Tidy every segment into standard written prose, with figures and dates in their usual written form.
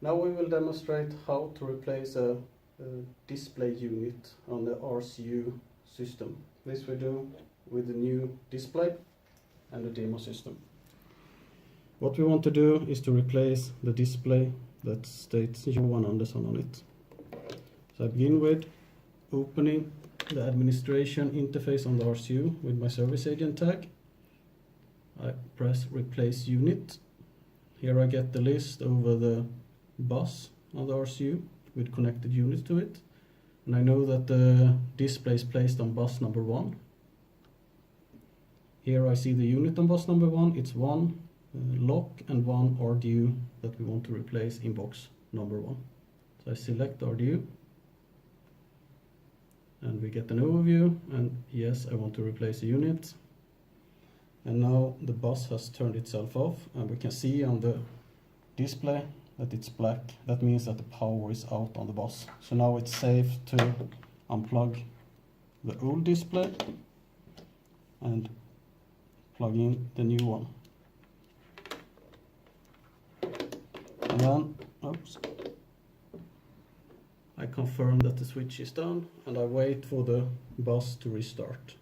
Now we will demonstrate how to replace a display unit on the RCU system. This we do with the new display and the demo system. What we want to do is to replace the display that states Johan Andersson on it. So I begin with opening the administration interface on the RCU with my service agent tag. I press replace unit. Here I get the list over the bus on the RCU with connected units to it, and I know that the display is placed on bus number 1. Here I see the unit on bus number 1. It's one lock and one RDU that we want to replace in box number 1. So I select RDU and we get an overview, and yes, I want to replace a unit. And now the bus has turned itself off, and we can see on the display that it's black. That means that the power is out on the bus. So now it's safe to unplug the old display and plug in the new one. And then, I confirm that the switch is down and I wait for the bus to restart.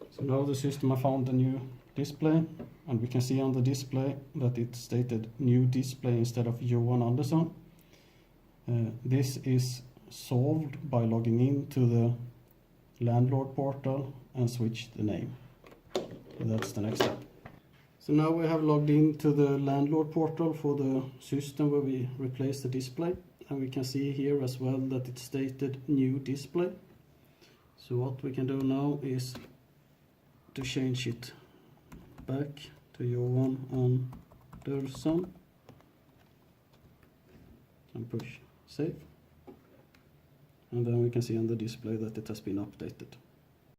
So now the system has found a new display, and we can see on the display that it stated new display instead of Johan Andersson. This is solved by logging into the landlord portal and switch the name. So that's the next step. So now we have logged into the landlord portal for the system where we replaced the display, and we can see here as well that it stated new display. So what we can do now is to change it back to Johan Andersson and push save, and then we can see on the display that it has been updated.